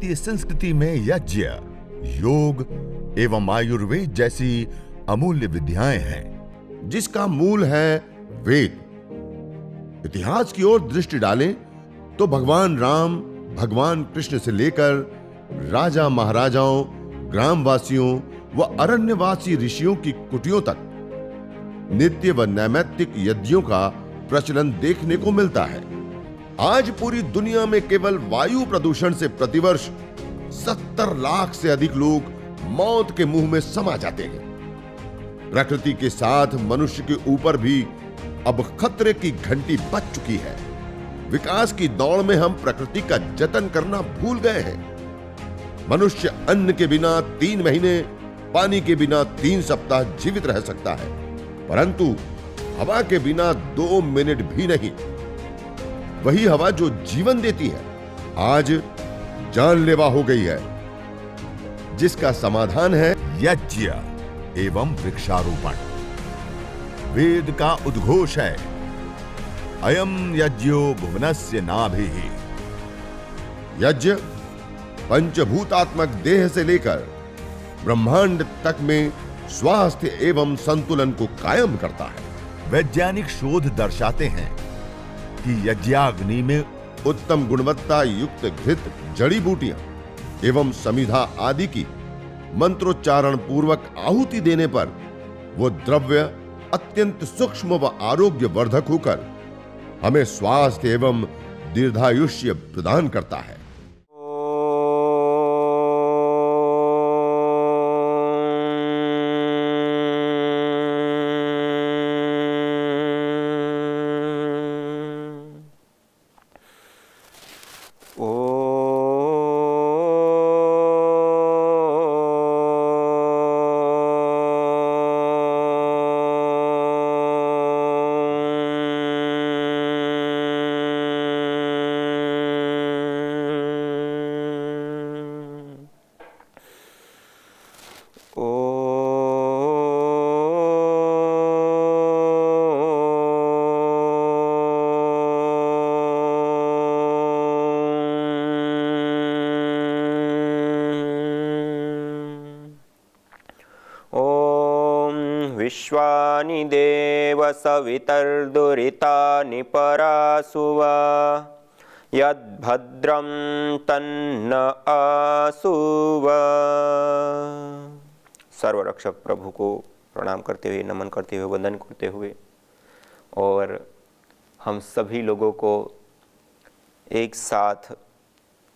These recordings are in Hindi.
भारतीय संस्कृति में यज्ञ, योग एवं आयुर्वेद जैसी अमूल्य विद्याएं हैं, जिसका मूल है वेद। इतिहास की ओर दृष्टि डालें तो भगवान राम, भगवान कृष्ण से लेकर राजा महाराजाओं, ग्रामवासियों व अरण्यवासी ऋषियों की कुटियों तक नित्य व नैमित्तिक यज्ञों का प्रचलन देखने को मिलता है। आज पूरी दुनिया में केवल वायु प्रदूषण से प्रतिवर्ष 70 लाख से अधिक लोग मौत के मुंह में समा जाते हैं। प्रकृति के साथ मनुष्य के ऊपर भी अब खतरे की घंटी बज चुकी है। विकास की दौड़ में हम प्रकृति का जतन करना भूल गए हैं। मनुष्य अन्न के बिना 3 महीने, पानी के बिना 3 सप्ताह जीवित रह सकता है, परंतु हवा के बिना 2 मिनट भी नहीं। वही हवा जो जीवन देती है, आज जानलेवा हो गई है, जिसका समाधान है यज्ञ एवं वृक्षारोपण। वेद का उद्घोष है, अयम यज्ञो भुवनस्य नाभिः। यज्ञ पंचभूतात्मक देह से लेकर ब्रह्मांड तक में स्वास्थ्य एवं संतुलन को कायम करता है। वैज्ञानिक शोध दर्शाते हैं कि यज्ञाग्नि में उत्तम गुणवत्ता युक्त घृत, जड़ी बूटियां एवं समिधा आदि की मंत्रोच्चारण पूर्वक आहुति देने पर वो द्रव्य अत्यंत सूक्ष्म व आरोग्य वर्धक होकर हमें स्वास्थ्य एवं दीर्घायुष्य प्रदान करता है। विश्वानि देव सवितर्दुरितानि परासुवा यद्भद्रं तन्न आसुवा। सर्वरक्षक प्रभु को प्रणाम करते हुए, नमन करते हुए, वंदन करते हुए और हम सभी लोगों को एक साथ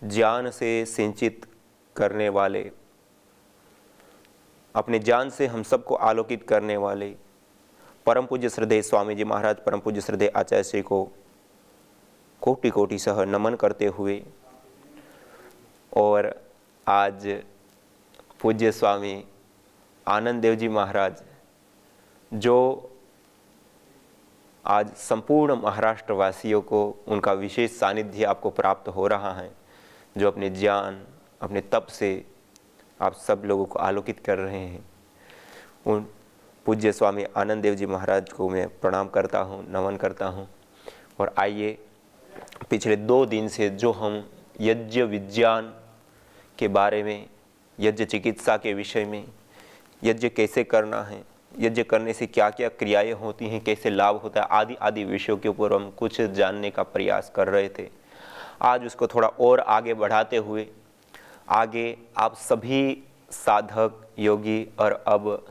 ज्ञान से सिंचित करने वाले, अपने ज्ञान से हम सबको आलोकित करने वाले परम पूज्य श्रद्धेय स्वामी जी महाराज, परम पूज्य श्रद्धेय आचार्य श्री को कोटि कोटि सह नमन करते हुए और आज पूज्य स्वामी आनंद देव जी महाराज जो आज संपूर्ण महाराष्ट्र वासियों को उनका विशेष सानिध्य आपको प्राप्त हो रहा है, जो अपने ज्ञान, अपने तप से आप सब लोगों को आलोकित कर रहे हैं। उन पूज्य स्वामी आनंद देव जी महाराज को मैं प्रणाम करता हूँ, नमन करता हूँ। और आइए, पिछले 2 दिन से जो हम यज्ञ विज्ञान के बारे में, यज्ञ चिकित्सा के विषय में, यज्ञ कैसे करना है, यज्ञ करने से क्या क्या क्रियाएं होती हैं, कैसे लाभ होता है, आदि आदि विषयों के ऊपर हम कुछ जानने का प्रयास कर रहे थे। आज उसको थोड़ा और आगे बढ़ाते हुए, आगे आप सभी साधक, योगी, और अब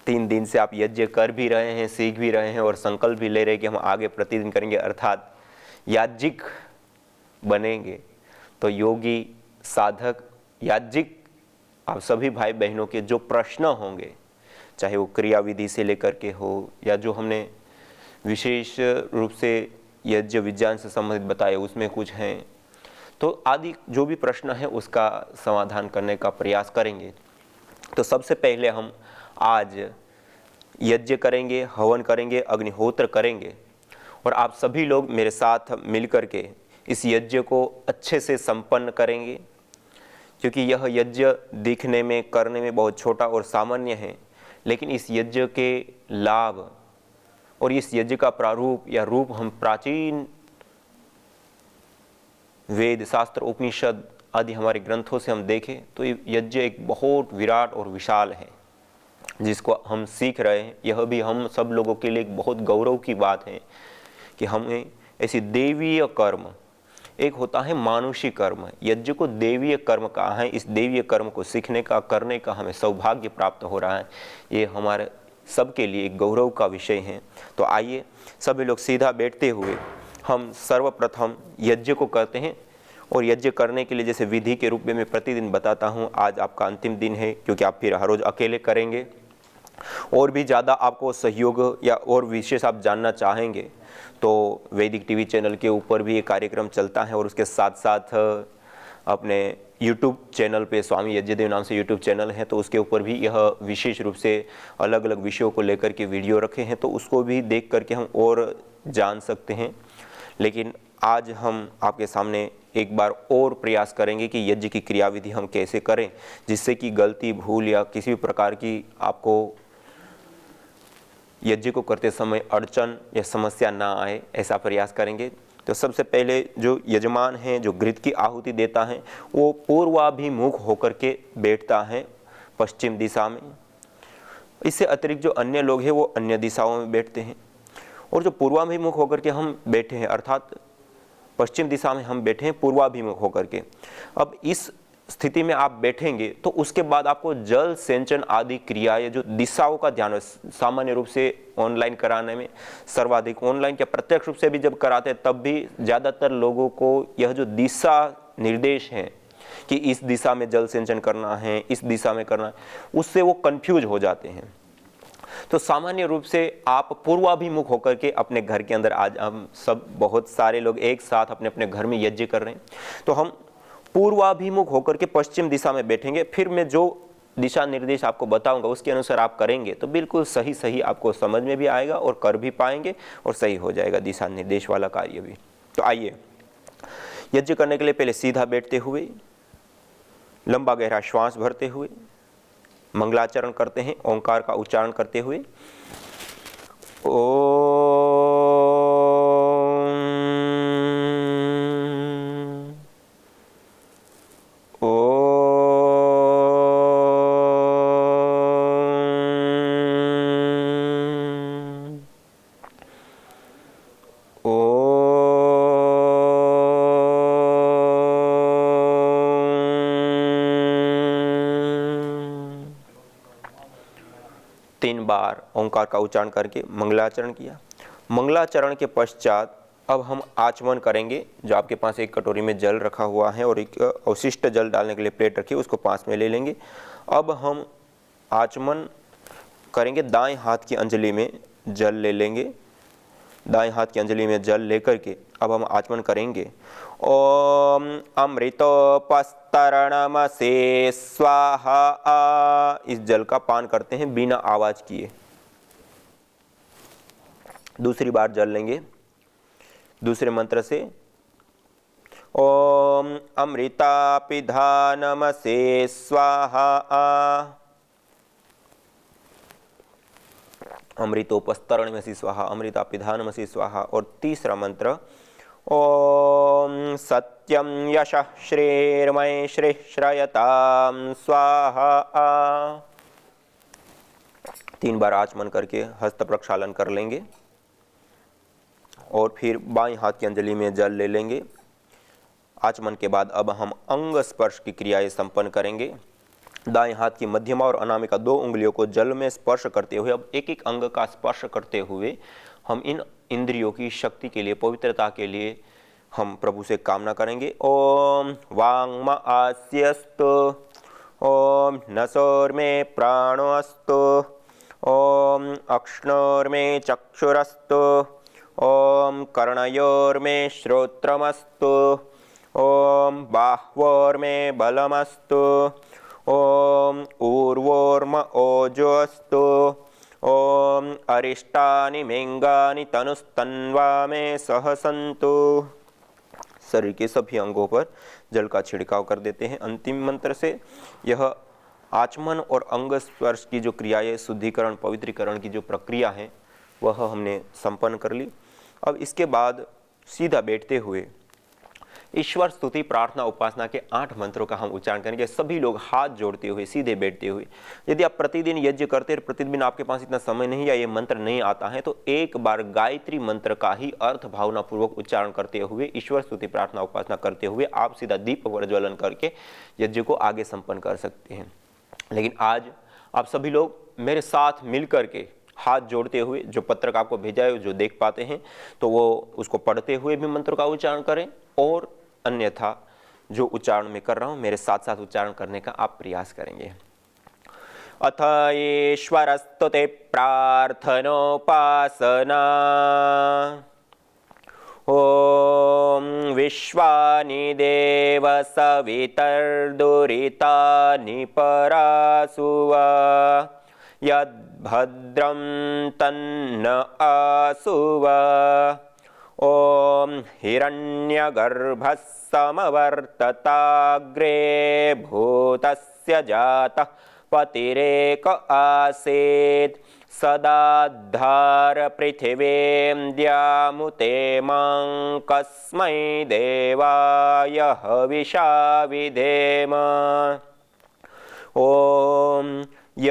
3 दिन से आप यज्ञ कर भी रहे हैं, सीख भी रहे हैं और संकल्प भी ले रहे हैं कि हम आगे प्रतिदिन करेंगे, अर्थात याज्ञिक बनेंगे। तो योगी, साधक, याज्ञिक आप सभी भाई बहनों के जो प्रश्न होंगे, चाहे वो क्रिया विधि से लेकर के हो या जो हमने विशेष रूप से यज्ञ विज्ञान से संबंधित बताए उसमें कुछ हैं, तो आदि जो भी प्रश्न है उसका समाधान करने का प्रयास करेंगे। तो सबसे पहले हम आज यज्ञ करेंगे, हवन करेंगे, अग्निहोत्र करेंगे और आप सभी लोग मेरे साथ मिलकर के इस यज्ञ को अच्छे से संपन्न करेंगे, क्योंकि यह यज्ञ दिखने में, करने में बहुत छोटा और सामान्य है, लेकिन इस यज्ञ के लाभ और इस यज्ञ का प्रारूप या रूप हम प्राचीन वेद, शास्त्र, उपनिषद आदि हमारे ग्रंथों से हम देखें तो ये यज्ञ एक बहुत विराट और विशाल है जिसको हम सीख रहे हैं। यह भी हम सब लोगों के लिए एक बहुत गौरव की बात है कि हमें ऐसी देवीय कर्म, एक होता है मानुषी कर्म, यज्ञ को देवीय कर्म कहा है। इस देवीय कर्म को सीखने का, करने का हमें सौभाग्य प्राप्त हो रहा है। ये हमारे सबके लिए एक गौरव का विषय है। तो आइए सभी लोग सीधा बैठते हुए हम सर्वप्रथम यज्ञ को करते हैं। और यज्ञ करने के लिए जैसे विधि के रूप में मैं प्रतिदिन बताता हूँ, आज आपका अंतिम दिन है क्योंकि आप फिर हर रोज़ अकेले करेंगे। और भी ज़्यादा आपको सहयोग या और विशेष आप जानना चाहेंगे तो वैदिक टीवी चैनल के ऊपर भी ये कार्यक्रम चलता है। और उसके साथ साथ अपने यूट्यूब चैनल पे स्वामी यज्ञदेव नाम से यूट्यूब चैनल है, तो उसके ऊपर भी यह विशेष रूप से अलग अलग विषयों को लेकर के वीडियो रखे हैं, तो उसको भी देख करके हम और जान सकते हैं। लेकिन आज हम आपके सामने एक बार और प्रयास करेंगे कि यज्ञ की क्रियाविधि हम कैसे करें जिससे कि गलती, भूल या किसी भी प्रकार की आपको यज्ञ को करते समय अड़चन या समस्या ना आए, ऐसा प्रयास करेंगे। तो सबसे पहले जो यजमान है, जो घृत की आहुति देता है, वो पूर्वाभिमुख होकर के बैठता है पश्चिम दिशा में। इससे अतिरिक्त जो अन्य लोग हैं वो अन्य दिशाओं में बैठते हैं। और जो पूर्वाभिमुख होकर के हम बैठे हैं, अर्थात पश्चिम दिशा में हम बैठे हैं पूर्वाभिमुख होकर के, अब इस स्थिति में आप बैठेंगे तो उसके बाद आपको जल सेंचन आदि क्रियाएं, जो दिशाओं का ध्यान है, सामान्य रूप से ऑनलाइन कराने में सर्वाधिक, ऑनलाइन क्या प्रत्यक्ष रूप से भी जब कराते हैं तब भी ज़्यादातर लोगों को यह जो दिशा निर्देश है कि इस दिशा में जल सेंचन करना है, इस दिशा में करना है, उससे वो कंफ्यूज हो जाते हैं। तो सामान्य रूप से आप पूर्वाभिमुख होकर के अपने घर के अंदर, आज हम सब बहुत सारे लोग एक साथ अपने अपने घर में यज्ञ कर रहे हैं, तो हम पूर्वाभिमुख होकर के पश्चिम दिशा में बैठेंगे। फिर मैं जो दिशा निर्देश आपको बताऊंगा उसके अनुसार आप करेंगे तो बिल्कुल सही सही आपको समझ में भी आएगा और कर भी पाएंगे और सही हो जाएगा दिशा निर्देश वाला कार्य भी। तो आइए यज्ञ करने के लिए पहले सीधा बैठते हुए लंबा गहरा श्वास भरते हुए मंगलाचरण करते हैं, ओंकार का उच्चारण करते हुए। तीन बार ओंकार का उच्चारण करके मंगलाचरण किया। मंगलाचरण के पश्चात अब हम आचमन करेंगे। जो आपके पास एक कटोरी में जल रखा हुआ है और एक अवशिष्ट जल डालने के लिए प्लेट रखी है, उसको पास में ले लेंगे। अब हम आचमन करेंगे, दाएं हाथ की अंजलि में जल ले लेंगे। दाएं हाथ की अंजलि में जल लेकर के अब हम आचमन करेंगे। ओम अमृतोपस्तरणमसे स्वाहा। इस जल का पान करते हैं बिना आवाज किए। दूसरी बार जल लेंगे दूसरे मंत्र से। ओम अमृतापिधानमसे स्वाहा। अमृतोपस्तरणमसि स्वाहा, अमृतापिधानमसि स्वाहा। और तीसरा मंत्र ओम सत्यम यशः श्रीर्मय श्री श्रयताम स्वाहा। 3 बार आचमन करके हस्त प्रक्षालन कर लेंगे और फिर बाएं हाथ की अंजलि में जल ले लेंगे। आचमन के बाद अब हम अंग स्पर्श की क्रियाएं संपन्न करेंगे। दाएं हाथ की मध्यमा और अनामिका 2 उंगलियों को जल में स्पर्श करते हुए अब एक एक अंग का स्पर्श करते हुए हम इन इंद्रियों की शक्ति के लिए, पवित्रता के लिए हम प्रभु से कामना करेंगे। ओम वांग्म आस्यस्तु, ओम नसोर्मे प्राणोस्तु, ओम अक्ष्णोर्मे चक्षुरस्तु, ओम कर्णयोर्मे श्रोत्रमस्तु, ओम बाह्वोर्मे बलमस्तु, ओम ऊर्वोर्म ओजोस्तु, ओम अरिष्टानि मेंगानि तनुस्तन्वा में सहसन्तु। शरीर के सभी अंगों पर जल का छिड़काव कर देते हैं। अंतिम मंत्र से यह आचमन और अंग स्पर्श की जो क्रियाएं, शुद्धिकरण, पवित्रीकरण की जो प्रक्रिया है वह हमने संपन्न कर ली। अब इसके बाद सीधा बैठते हुए ईश्वर स्तुति प्रार्थना उपासना के 8 मंत्रों का हम उच्चारण करेंगे, सभी लोग हाथ जोड़ते हुए, सीधे बैठते हुए। यदि आप प्रतिदिन यज्ञ करते हैं, प्रतिदिन आपके पास इतना समय नहीं या ये मंत्र नहीं आता है, तो एक बार गायत्री मंत्र का ही अर्थ भावना पूर्वक उच्चारण करते हुए, ईश्वर स्तुति प्रार्थना उपासना करते हुए आप सीधा दीप प्रज्वलन करके यज्ञ को आगे संपन्न कर सकते हैं। लेकिन आज आप सभी लोग मेरे साथ मिल करके हाथ जोड़ते हुए, जो पत्रक आपको भेजा है जो देख पाते हैं तो वो उसको पढ़ते हुए भी मंत्र का उच्चारण करें, और अन्यथा जो उच्चारण मैं कर रहा हूं मेरे साथ साथ उच्चारण करने का आप प्रयास करेंगे। अथ ईश्वरस्तुते प्रार्थनोपासना। ओम विश्वानि देव सवितर्दुरितानि परासुवा यद्भद्रं तन्न आसुवा। ओम हिरण्यगर्भः समवर्तताग्रे भूतस्य जातः पतिरेक आसीत् सदाद्धार पृथिवीं द्यामुते मां कस्मै देवाय हविषा विधेम। ओम य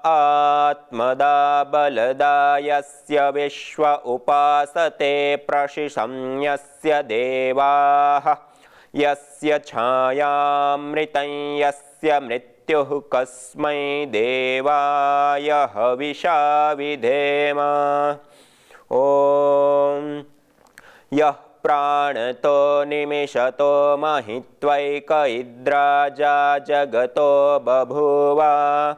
आत्मदा बलदा यस्य विश्व उपासते प्रशिशं यस्य देवाः यस्य छायामृतं यस्य मृत्युः कस्मै देवाय हविषा विधेम। ओम यः प्राणतो निमिषतो महित्वैक इद्राजा जगतो बभूवा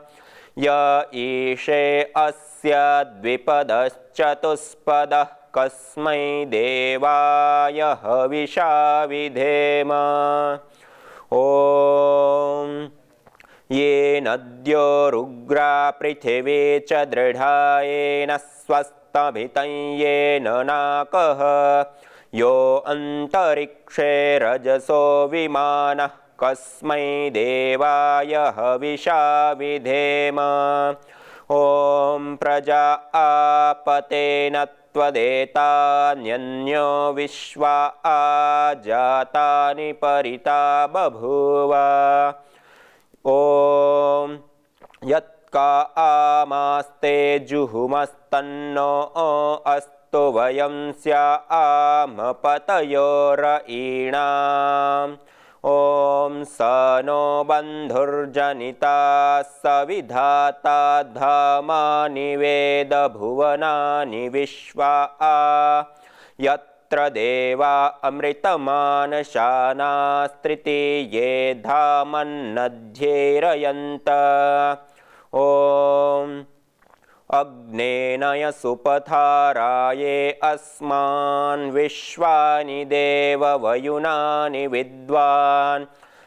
य ईशे अस्य द्विपदश्चतुष्पदः कस्मै देवाय हविषा विधेम। ओम येन द्योरुग्रा पृथिवी च दृढायेन स्वस्तभितं येन नाकः यो अंतरिक्षे रजसो विमानः कस्मै देवाय हविषा विधेम। ओम प्रजा आपतेन त्वदेतान्यन्यो विश्वा आजातानि परिता बभूव। ओम यत्का आमास्ते जुहुमस्तन्नो अस्तु वयं स्यामपतयोरयीणाम्। ओम स नो बन्धुर्जनिता सविधाता धामानि वेद भुवनानि विश्वा यत्र देवा अमृतमानशानास्त्रितीये धामन्नध्येरयन्त। ओम अग्नेनय सुपथाराये अस्मान् विश्वानि देव वयुनानि विद्वान्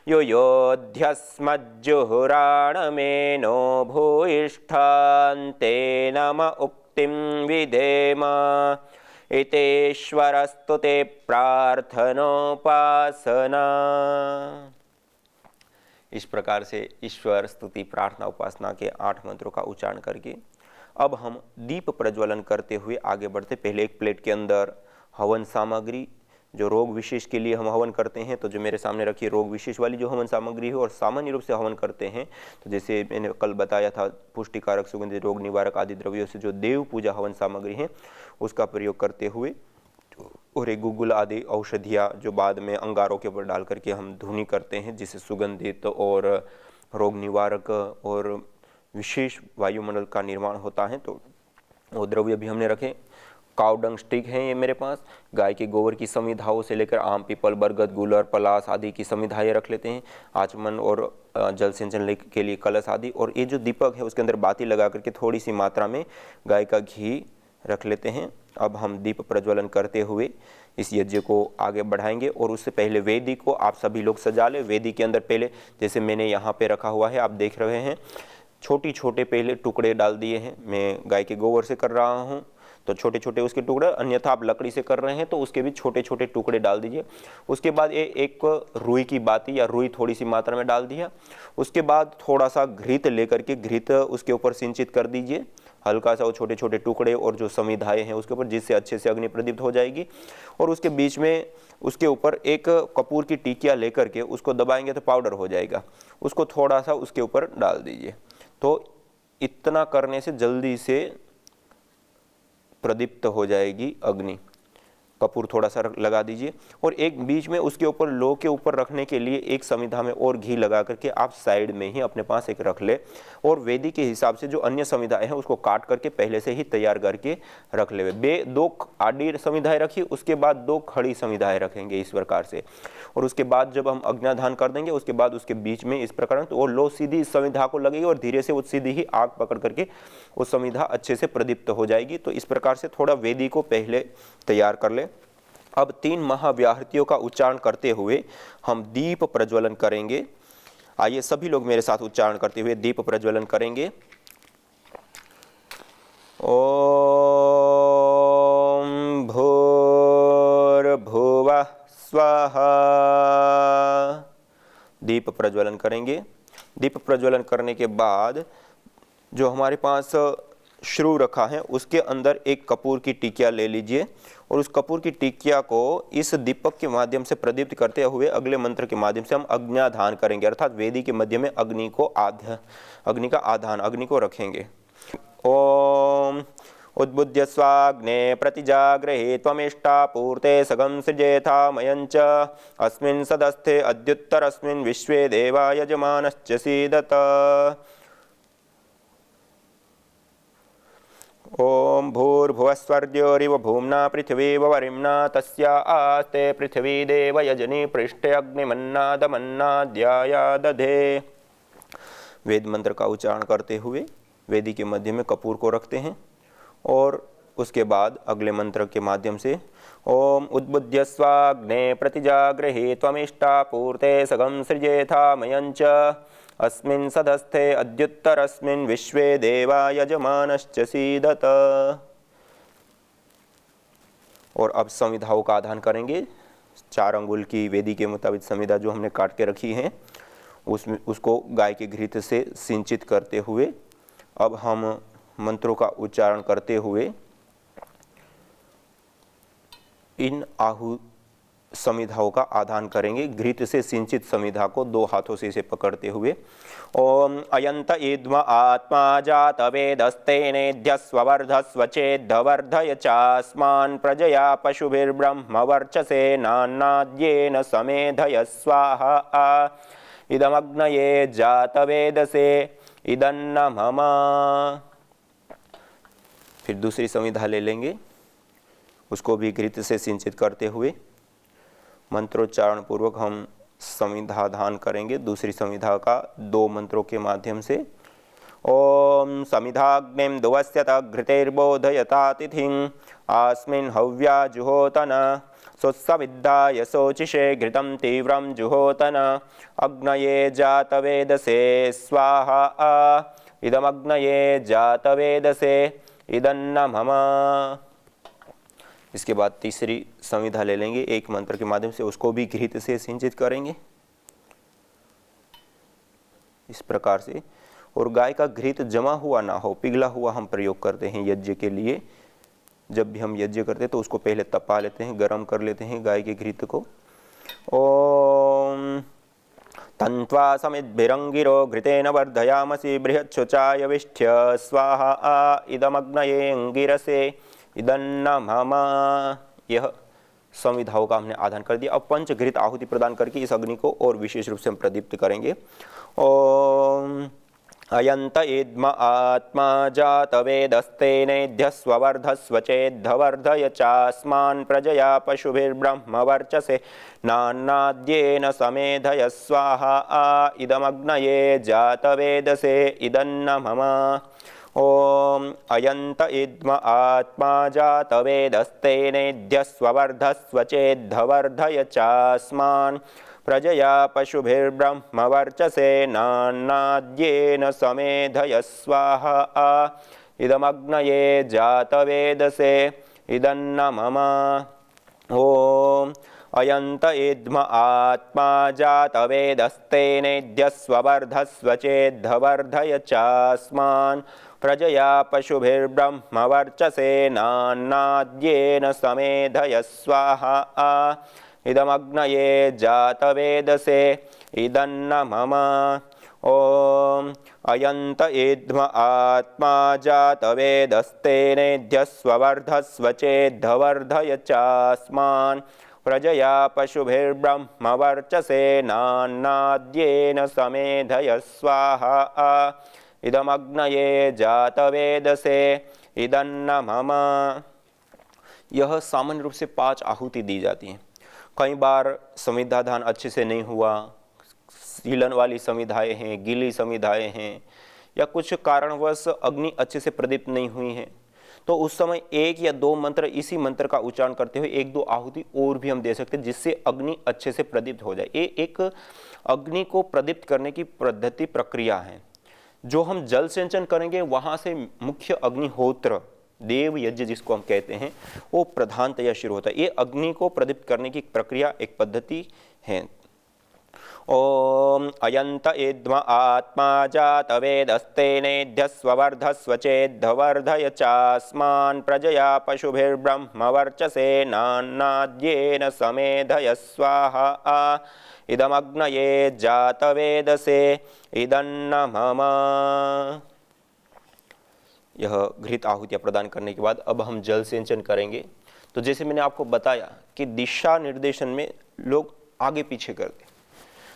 युयोध्यस्मज्जुहुराणमेनो भूयिष्ठान्ते नम उक्तिं विधेम। इतेश्वरस्तुते प्रार्थनोपासना। इस प्रकार से ईश्वर स्तुति प्रार्थना उपासना के 8 मंत्रों का उच्चारण करके अब हम दीप प्रज्वलन करते हुए आगे बढ़ते। पहले एक प्लेट के अंदर हवन सामग्री, जो रोग विशेष के लिए हम हवन करते हैं, तो जो मेरे सामने रखी रोग विशेष वाली जो हवन सामग्री है, और सामान्य रूप से हवन करते हैं तो जैसे मैंने कल बताया था पुष्टिकारक सुगंधित रोग निवारक आदि द्रव्यों से जो देव पूजा हवन सामग्री है उसका प्रयोग करते हुए, और एक गुग्गुल आदि औषधियाँ जो बाद में अंगारों के ऊपर डाल करके हम धुनी करते हैं जिससे सुगंधित और रोग निवारक और विशेष वायुमंडल का निर्माण होता है। तो वो द्रव्य भी हमने रखे। काउडंग स्टिक है ये मेरे पास, गाय के गोबर की संविधाओं से लेकर आम पीपल बरगद गुलर पलास आदि की संविधाएं रख लेते हैं, आचमन और जल सिंचन के लिए कलश आदि, और ये जो दीपक है उसके अंदर बाती लगा करके थोड़ी सी मात्रा में गाय का घी रख लेते हैं। अब हम दीप प्रज्वलन करते हुए इस यज्ञ को आगे बढ़ाएंगे, और उससे पहले वेदी को आप सभी लोग सजा ले। वेदी के अंदर पहले जैसे मैंने यहाँ पे रखा हुआ है, आप देख रहे हैं छोटे छोटे पहले टुकड़े डाल दिए हैं। मैं गाय के गोबर से कर रहा हूँ तो छोटे छोटे उसके टुकड़े, अन्यथा आप लकड़ी से कर रहे हैं तो उसके भी छोटे छोटे टुकड़े डाल दीजिए। उसके बाद ये एक रुई की बाती या रुई थोड़ी सी मात्रा में डाल दिया। उसके बाद थोड़ा सा घृत लेकर के घृत उसके ऊपर सिंचित कर दीजिए। हल्का सा वो छोटे छोटे टुकड़े और जो समिधाएं हैं उसके ऊपर, जिससे अच्छे से अग्नि प्रदीप्त हो जाएगी। और उसके बीच में उसके ऊपर एक कपूर की टिकिया लेकर के उसको दबाएंगे तो पाउडर हो जाएगा, उसको थोड़ा सा उसके ऊपर डाल दीजिए। तो इतना करने से जल्दी से प्रदीप्त हो जाएगी अग्नि। कपूर थोड़ा सा लगा दीजिए और एक बीच में उसके ऊपर लो के ऊपर रखने के लिए एक समिधा में और घी लगा करके आप साइड में ही अपने पास एक रख ले, और वेदी के हिसाब से जो अन्य समिधाएं हैं उसको काट करके पहले से ही तैयार करके रख ले। दो आडी समिधाएं रखी, उसके बाद 2 खड़ी समिधाएं रखेंगे इस प्रकार से। और उसके बाद जब हम अग्न्याधान कर देंगे उसके बाद उसके बीच में इस प्रकार तो वो लो सीधी समिधा को लगेगी और धीरे से वो सीधी ही आग पकड़ करके वो समिधा अच्छे से प्रदीप्त हो जाएगी। तो इस प्रकार से थोड़ा वेदी को पहले तैयार कर ले। अब 3 महाव्याहृतियों का उच्चारण करते हुए हम दीप प्रज्वलन करेंगे। आइए सभी लोग मेरे साथ उच्चारण करते हुए दीप प्रज्वलन करेंगे। ओम भूर्भुवः स्वः। दीप प्रज्वलन करेंगे। दीप प्रज्वलन करने के बाद जो हमारे पास श्रू रखा है उसके अंदर एक कपूर की टिकिया ले लीजिए और उस कपूर की टिकिया को इस दीपक के माध्यम से प्रदीप्त करते हुए अगले मंत्र के माध्यम से हम अग्न्याधान करेंगे, अर्थात वेदी के मध्य में अग्नि का आधान, अग्नि को रखेंगे। ओम उद्बुद्ध्य स्वाग्ने प्रतिजाग्रहे त्वमिष्टा पूर्ते सगं सृजेथा मयञ्च अस्मिन् सदस्थे अद्युत्तरस्मिन् विश्वे देवा यजमानश्च सीदत। ओम भूर्भुवस्वर्योरिव भूम्ना पृथिवी वरिम्ना तस्या आस्ते पृथिवी देव यजनी पृष्ठे अग्निमन्नादमन्नाद्याया दधे। वेद मंत्र का उच्चारण करते हुए वेदी के मध्य में कपूर को रखते हैं और उसके बाद अगले मंत्र के माध्यम से ओम उद्बुद्ध्य स्वाग्ने प्रतिजाग्रहे त्वमिष्टा पूर्ते सगं सृजेथा मयञ्च अस्मिन् सदस्थे अद्युत्तरस्मिन् विश्वे देवा यजमानश्च सीदत। और अब संविधाओं का आधान करेंगे। 4 अंगुल की वेदी के मुताबिक संविधा जो हमने काट के रखी है उसको गाय के घृत से सिंचित करते हुए अब हम मंत्रों का उच्चारण करते हुए इन आहु समिधाओं का आधान करेंगे। घृत से सिंचित समिधा को 2 हाथों से इसे पकड़ते हुए ओम अयंत इद्म आत्मा जात वेदस्तेनेध्यस्वर्धस्व चेद्धवर्धय चास्मान् प्रजया पशुभिर्ब्रह्म वर्चसे नान्नाद्येन समेधय स्वाहा इदमग्नये जात वेदसे इदन्न मम। फिर दूसरी समिधा ले लेंगे, उसको भी घृत से सिंचित करते हुए मंत्रोच्चारण पूर्वक हम समिधाधान करेंगे। दूसरी समिधा का 2 मंत्रों के माध्यम से ओम समिधाग्निं दुवस्यत घृतेर्बोधयतातिथिं आस्मिन् हव्या जुहोतन सुस्सविद्धाय शोचिषे घृतं तीव्रं जुहोतन अग्नये जातवेदसे स्वाहा इदमग्नये जातवेदसे इदन्न मम। इसके बाद तीसरी संविधा ले लेंगे, एक मंत्र के माध्यम से उसको भी घृत से सिंचित करेंगे इस प्रकार से। और गाय का घृत जमा हुआ ना हो, पिघला हुआ हम प्रयोग करते हैं यज्ञ के लिए। जब भी हम यज्ञ करते हैं तो उसको पहले तपा लेते हैं, गर्म कर लेते हैं गाय के घृत को। ओम तन्त्वा समिद्भिरंगिरो घृतेन वर्धयामसि बृहच्छुचाय विष्ठ्य स्वाहा इदमग्नये अंगिरसे इदन्न मम। यह संविधाओं का हमने आधान कर दिया। अब पंचघृत आहुति प्रदान करके इस अग्नि को और विशेष रूप से हम प्रदीप्त करेंगे। ओम अयंत इद्म आत्मा जात वेदस्तेनेध्यस्वर्धस्व चेद्धवर्धय चास्मान् प्रजया पशुभिर्ब्रह्म वर्चसे नान्नाद्येन समेधय स्वाहा इदमग्नये जात वेदसे इदन्न मम। ओम अयंत इद्म आत्मा जात वेदस्तेनेध्यस्वर्धस्व चेद्धवर्धय चास्मान् प्रजया पशुभिर्ब्रह्म वर्चसे नान्नाद्येन समेधय स्वाहा इदमग्नये जातवेदसे इदन्न मम। ओम अयंत इद्म आत्मा जातवेदस्तेनेद्यस्ववर्धस्व चेद्धवर्धय चास्मान् प्रजया पशुभिर्ब्रह्मवर्चसेनान्नाद्येन समेधय स्वाहा इदमग्नये जातवेदसे इदन्न मम ओम अयंत इद्म आत्मा जातवेदस्तेनेद्यस्ववर्धस्व चेद्धवर्धय चास्मान् प्रजया पशुभिर्ब्रह्मवर्चसेनान्नाद्येन समेधय स्वाहा इदमग्नये जातवेदसे इदन्न मम। यह सामान्य रूप से 5 आहुति दी जाती हैं। कई बार संविधाधान अच्छे से नहीं हुआ, सीलन वाली संविधाएं हैं, गीली संविधाएं हैं, या कुछ कारणवश अग्नि अच्छे से प्रदीप्त नहीं हुई है, तो उस समय 1 या 2 मंत्र इसी मंत्र का उच्चारण करते हुए 1-2 आहुति और भी हम दे सकते हैं, जिससे अग्नि अच्छे से प्रदीप्त हो जाए। ये एक अग्नि को प्रदीप्त करने की पद्धति प्रक्रिया है। जो हम जल सिंचन करेंगे वहां से मुख्य अग्निहोत्र देव यज्ञ जिसको हम कहते हैं वो प्रधानतया शुरू होता है। ये अग्नि को प्रदीप्त करने की प्रक्रिया एक पद्धति है। ओम अयंत इद्म आत्मा जातवेदस्तेनेद्यस्ववर्धस्व चेद्धवर्धय चास्मान् प्रजया पशुभिर्ब्रह्मवर्चसेनान्नाद्येन समेधय स्वाहा इदमग्नये जातवेदसे इदन्न मम। यह घृत आहुतियाँ प्रदान करने के बाद अब हम जल सिंचन करेंगे। तो जैसे मैंने आपको बताया कि दिशा निर्देशन में लोग आगे पीछे करते,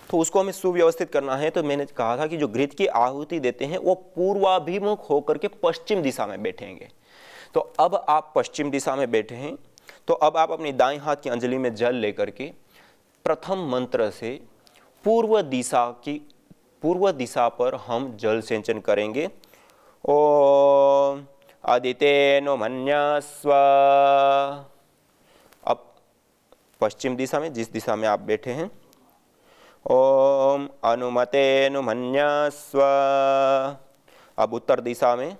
तो उसको हमें सुव्यवस्थित करना है। तो मैंने कहा था कि जो घृत की आहुति देते हैं वो पूर्वाभिमुख होकर के पश्चिम दिशा में बैठेंगे। तो अब आप पश्चिम दिशा में बैठे हैं, तो अब आप अपनी दाएं हाथ की अंजलि में जल लेकर के प्रथम मंत्र से पूर्व दिशा पर हम जल सिंचन करेंगे। ओम आदितेनो मन्यस्व। अब पश्चिम दिशा में, जिस दिशा में आप बैठे हैं, ओम अनुमतेनु मन्यस्व। अब उत्तर दिशा में,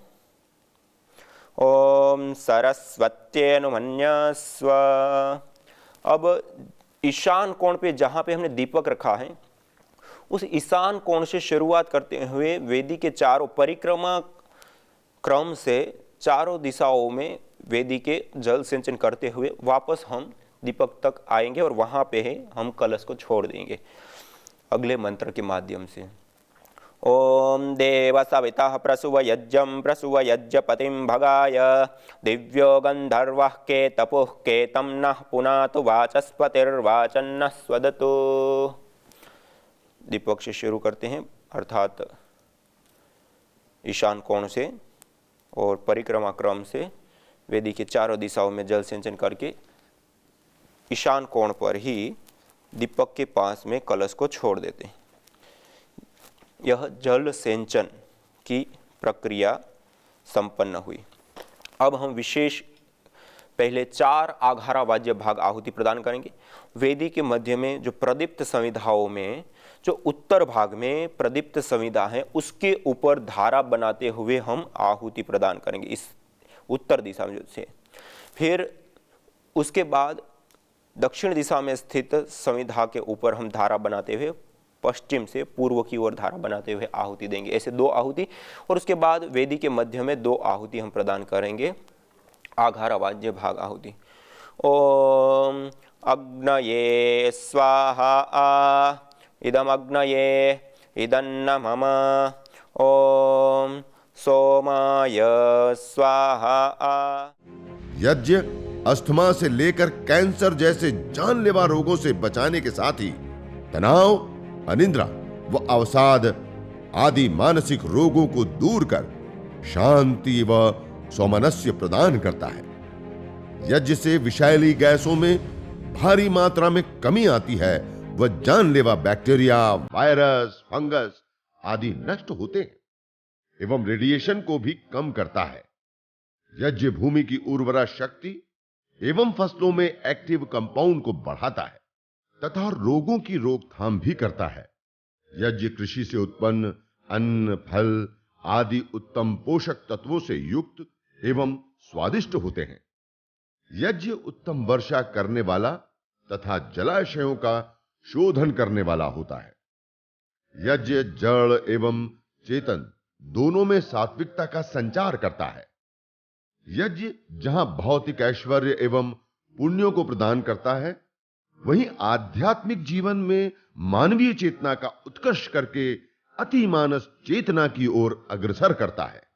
ओम सरस्वत्येनु मन्यस्व। अब ईशान कोण पे जहाँ पे हमने दीपक रखा है उस ईशान कोण से शुरुआत करते हुए वेदी के चारों परिक्रमा क्रम से चारों दिशाओं में वेदी के जल सिंचन करते हुए वापस हम दीपक तक आएंगे और वहाँ पे हम कलश को छोड़ देंगे अगले मंत्र के माध्यम से। ओम देव सविता प्रसुव यज्ञं प्रसुव यज्ञपतिं भगाय दिव्यो गंधर्वः के तपुः के तम नः पुनातु वाचस्पतिर्वाचन्नः स्वदतु। दीपक से शुरू करते हैं, अर्थात ईशान कोण से और परिक्रमा क्रम से वेदी के चारों दिशाओं में जल सिंचन करके ईशान कोण पर ही दीपक के पास में कलश को छोड़ देते हैं। यह जल सिंचन की प्रक्रिया संपन्न हुई। अब हम विशेष पहले 4 आघारा वाद्य भाग आहुति प्रदान करेंगे। वेदी के मध्य में जो प्रदीप्त संविधाओं में जो उत्तर भाग में प्रदीप्त संविधा है उसके ऊपर धारा बनाते हुए हम आहुति प्रदान करेंगे इस उत्तर दिशा में से। फिर उसके बाद दक्षिण दिशा में स्थित संविधा के ऊपर हम धारा बनाते हुए पश्चिम से पूर्व की ओर धारा बनाते हुए आहुति देंगे। ऐसे 2 आहुति, और उसके बाद वेदी के मध्य में 2 आहुति हम प्रदान करेंगे आघारा वाद्य भाग आहुति। ओम अग्नये स्वाहा इदमग्नये इदन्न मम। ओम सोमाय स्वाहा। यज्ञ अस्थमा से लेकर कैंसर जैसे जानलेवा रोगों से बचाने के साथ ही तनाव, अनिद्रा व अवसाद आदि मानसिक रोगों को दूर कर शांति व सौमनस्य प्रदान करता है। यज्ञ से विषैली गैसों में भारी मात्रा में कमी आती है व जानलेवा बैक्टीरिया, वायरस, फंगस आदि नष्ट होते हैं एवं रेडिएशन को भी कम करता है। यज्ञ भूमि की उर्वरा शक्ति एवं फसलों में एक्टिव कंपाउंड को बढ़ाता है तथा रोगों की रोकथाम भी करता है। यज्ञ कृषि से उत्पन्न अन्न, फल आदि उत्तम पोषक तत्वों से युक्त एवं स्वादिष्ट होते हैं। यज्ञ उत्तम वर्षा करने वाला तथा जलाशयों का शोधन करने वाला होता है। यज्ञ जड़ एवं चेतन दोनों में सात्विकता का संचार करता है। यज्ञ जहां भौतिक ऐश्वर्य एवं पुण्यों को प्रदान करता है, वहीं आध्यात्मिक जीवन में मानवीय चेतना का उत्कर्ष करके अति मानस चेतना की ओर अग्रसर करता है।